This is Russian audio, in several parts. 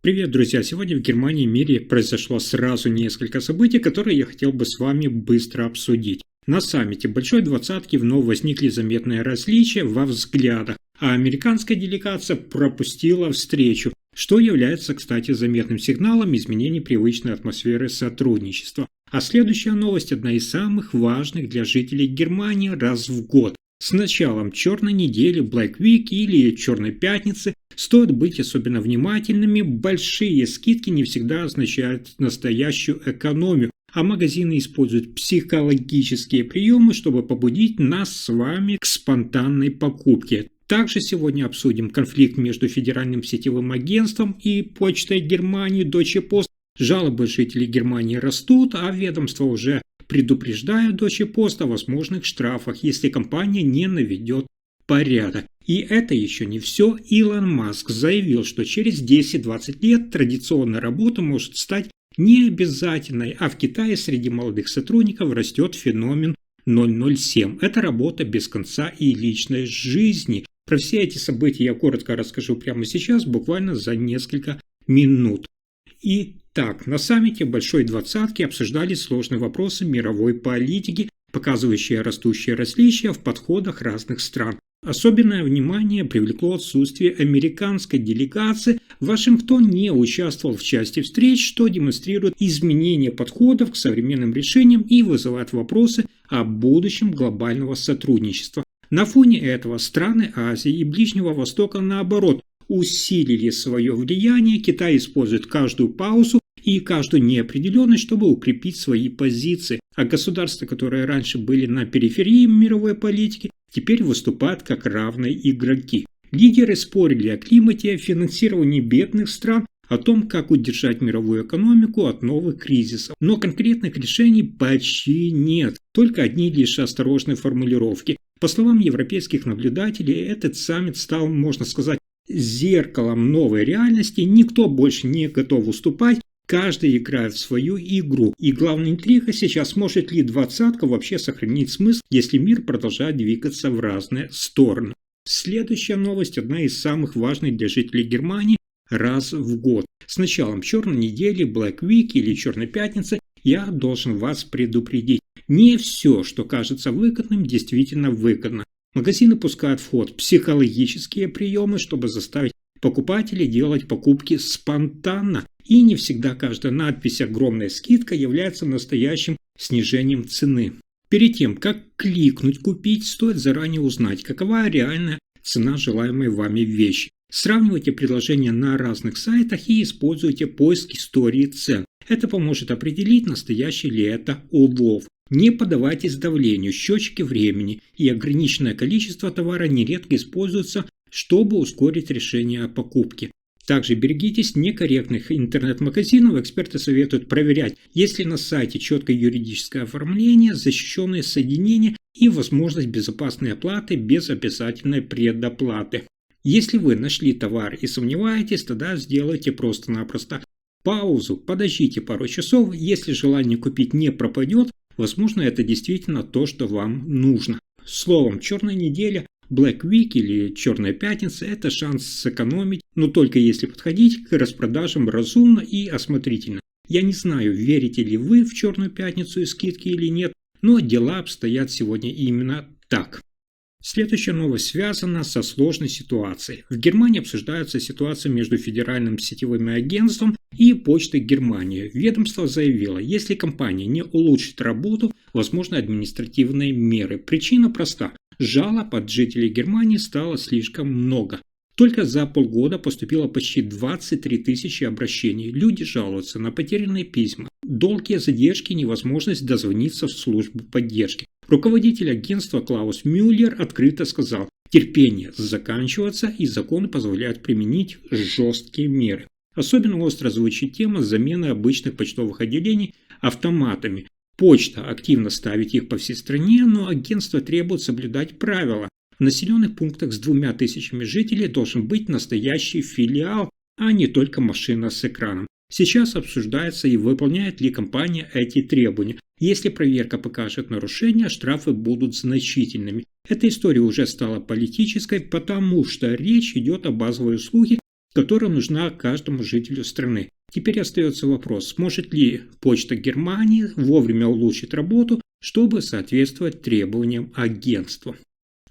Привет, друзья! Сегодня в Германии и мире произошло сразу несколько событий, которые я хотел бы с вами быстро обсудить. На саммите Большой Двадцатки вновь возникли заметные различия во взглядах, а американская делегация пропустила встречу, что является, кстати, заметным сигналом изменений привычной атмосферы сотрудничества. А следующая новость – одна из самых важных для жителей Германии раз в год. С началом черной недели, Black Week или черной пятницы стоит быть особенно внимательными. Большие скидки не всегда означают настоящую экономию, а магазины используют психологические приемы, чтобы побудить нас с вами к спонтанной покупке. Также сегодня обсудим конфликт между Федеральным сетевым агентством и Почтой Германии Deutsche Post. Жалобы жителей Германии растут, а ведомство уже предупреждают Deutsche Post о возможных штрафах, если компания не наведет порядок. И это еще не все. Илон Маск заявил, что через 10-20 лет традиционная работа может стать необязательной, а в Китае среди молодых сотрудников растет феномен 007. Это работа без конца и личной жизни. Про все эти события я коротко расскажу прямо сейчас, буквально за несколько минут. Итак, на саммите Большой Двадцатки обсуждали сложные вопросы мировой политики, показывающие растущие различия в подходах разных стран. Особенное внимание привлекло отсутствие американской делегации. Вашингтон не участвовал в части встреч, что демонстрирует изменение подходов к современным решениям и вызывает вопросы о будущем глобального сотрудничества. На фоне этого страны Азии и Ближнего Востока, наоборот, усилили свое влияние. Китай использует каждую паузу и каждую неопределенность, чтобы укрепить свои позиции. А государства, которые раньше были на периферии мировой политики, теперь выступают как равные игроки. Лидеры спорили о климате, о финансировании бедных стран, о том, как удержать мировую экономику от новых кризисов. Но конкретных решений почти нет, только одни лишь осторожные формулировки. По словам европейских наблюдателей, этот саммит стал, можно сказать, зеркалом новой реальности. Никто больше не готов уступать, каждый играет в свою игру. И главная интрига сейчас: может ли двадцатка вообще сохранить смысл, если мир продолжает двигаться в разные стороны. Следующая новость – одна из самых важных для жителей Германии раз в год. С началом черной недели, Black Week или черной пятницы, я должен вас предупредить. Не все, что кажется выгодным, действительно выгодно. Магазины пускают в ход психологические приемы, чтобы заставить покупателей делать покупки спонтанно. И не всегда каждая надпись «Огромная скидка» является настоящим снижением цены. Перед тем, как кликнуть «Купить», стоит заранее узнать, какова реальная цена желаемой вами вещи. Сравнивайте предложения на разных сайтах и используйте поиск истории цен. Это поможет определить, настоящий ли это улов. Не поддавайтесь давлению, счетчики времени и ограниченное количество товара нередко используются, чтобы ускорить решение о покупке. Также берегитесь некорректных интернет-магазинов. Эксперты советуют проверять, есть ли на сайте четкое юридическое оформление, защищенные соединения и возможность безопасной оплаты без обязательной предоплаты. Если вы нашли товар и сомневаетесь, тогда сделайте просто-напросто паузу, подождите пару часов. Если желание купить не пропадет, возможно, это действительно то, что вам нужно. Словом, черная неделя, Black Week или черная пятница – это шанс сэкономить, но только если подходить к распродажам разумно и осмотрительно. Я не знаю, верите ли вы в черную пятницу и скидки или нет, но дела обстоят сегодня именно так. Следующая новость связана со сложной ситуацией. В Германии обсуждается ситуация между Федеральным сетевым агентством и Почтой Германии. Ведомство заявило, если компания не улучшит работу, возможны административные меры. Причина проста. Жалоб от жителей Германии стало слишком много. Только за полгода поступило почти 23 тысячи обращений. Люди жалуются на потерянные письма, долгие задержки и невозможность дозвониться в службу поддержки. Руководитель агентства Клаус Мюллер открыто сказал: терпение заканчивается, и законы позволяют применить жесткие меры. Особенно остро звучит тема замены обычных почтовых отделений автоматами. Почта активно ставит их по всей стране, но агентство требует соблюдать правила. В населенных пунктах с 2000 жителей должен быть настоящий филиал, а не только машина с экраном. Сейчас обсуждается, и выполняет ли компания эти требования. Если проверка покажет нарушения, штрафы будут значительными. Эта история уже стала политической, потому что речь идет о базовой услуге, которая нужна каждому жителю страны. Теперь остается вопрос, сможет ли Почта Германии вовремя улучшить работу, чтобы соответствовать требованиям агентства.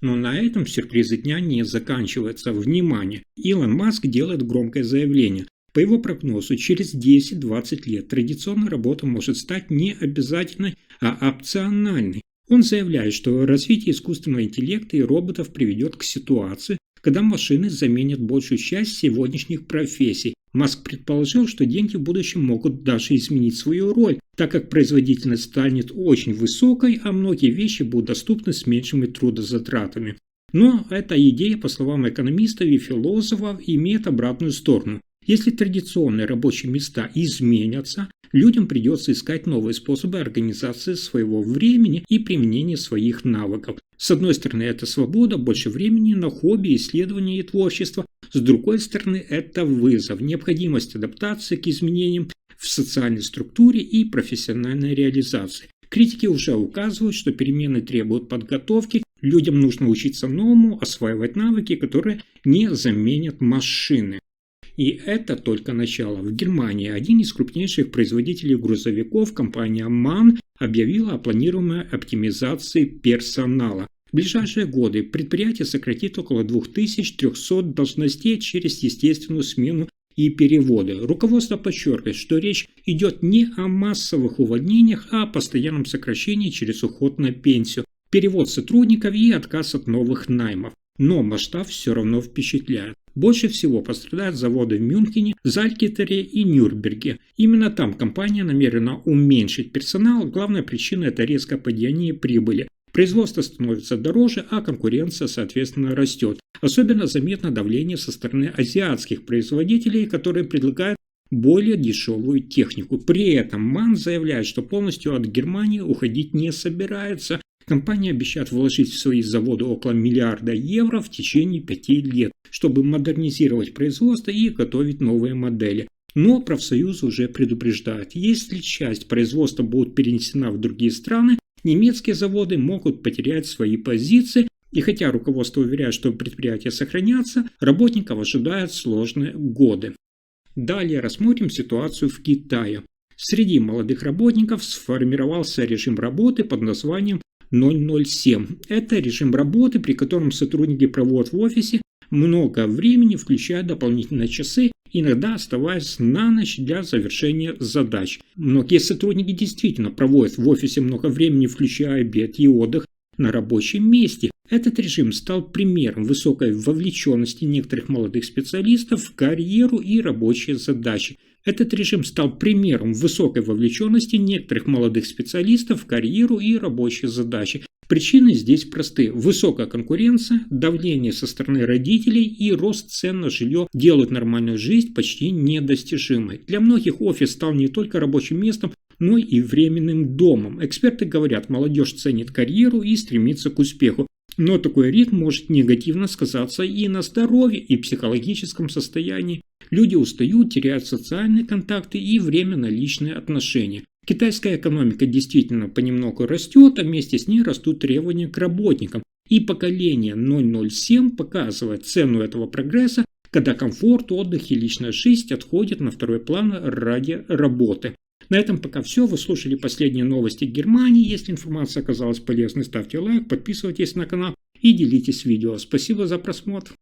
Но на этом сюрпризы дня не заканчиваются. Внимание! Илон Маск делает громкое заявление. По его прогнозу, через 10-20 лет традиционная работа может стать не обязательной, а опциональной. Он заявляет, что развитие искусственного интеллекта и роботов приведет к ситуации, когда машины заменят большую часть сегодняшних профессий. Маск предположил, что деньги в будущем могут даже изменить свою роль, так как производительность станет очень высокой, а многие вещи будут доступны с меньшими трудозатратами. Но эта идея, по словам экономистов и философов, имеет обратную сторону. Если традиционные рабочие места изменятся, людям придется искать новые способы организации своего времени и применения своих навыков. С одной стороны, это свобода, больше времени на хобби, исследования и творчество. С другой стороны, это вызов, необходимость адаптации к изменениям в социальной структуре и профессиональной реализации. Критики уже указывают, что перемены требуют подготовки, людям нужно учиться новому, осваивать навыки, которые не заменят машины. И это только начало. В Германии один из крупнейших производителей грузовиков, компания MAN, объявила о планируемой оптимизации персонала. В ближайшие годы предприятие сократит около 2300 должностей через естественную смену и переводы. Руководство подчеркивает, что речь идет не о массовых увольнениях, а о постоянном сокращении через уход на пенсию, перевод сотрудников и отказ от новых наймов. Но масштаб все равно впечатляет. Больше всего пострадают заводы в Мюнхене, Залькитере и Нюрнберге. Именно там компания намерена уменьшить персонал. Главная причина – это резкое падение прибыли. Производство становится дороже, а конкуренция, соответственно, растет. Особенно заметно давление со стороны азиатских производителей, которые предлагают более дешевую технику. При этом МАН заявляет, что полностью от Германии уходить не собирается. Компания обещает вложить в свои заводы около миллиарда евро в течение 5 лет, чтобы модернизировать производство и готовить новые модели. Но профсоюзы уже предупреждают, если часть производства будет перенесена в другие страны, немецкие заводы могут потерять свои позиции, и хотя руководство уверяет, что предприятия сохранятся, работников ожидают сложные годы. Далее рассмотрим ситуацию в Китае. Среди молодых работников сформировался режим работы под названием 007. Это режим работы, при котором сотрудники проводят в офисе много времени, включая дополнительные часы, иногда оставаясь на ночь для завершения задач. Многие сотрудники действительно проводят в офисе много времени, включая обед и отдых на рабочем месте. Этот режим стал примером высокой вовлеченности некоторых молодых специалистов в карьеру и рабочие задачи. Этот режим стал примером высокой вовлеченности некоторых молодых специалистов в карьеру и рабочие задачи. Причины здесь просты. Высокая конкуренция, давление со стороны родителей и рост цен на жилье делают нормальную жизнь почти недостижимой. Для многих офис стал не только рабочим местом, но и временным домом. Эксперты говорят, молодежь ценит карьеру и стремится к успеху. Но такой ритм может негативно сказаться и на здоровье, и психологическом состоянии. Люди устают, теряют социальные контакты и время на личные отношения. Китайская экономика действительно понемногу растет, а вместе с ней растут требования к работникам. И поколение 007 показывает цену этого прогресса, когда комфорт, отдых и личная жизнь отходят на второй план ради работы. На этом пока все. Вы слушали последние новости Германии. Если информация оказалась полезной, ставьте лайк, подписывайтесь на канал и делитесь видео. Спасибо за просмотр.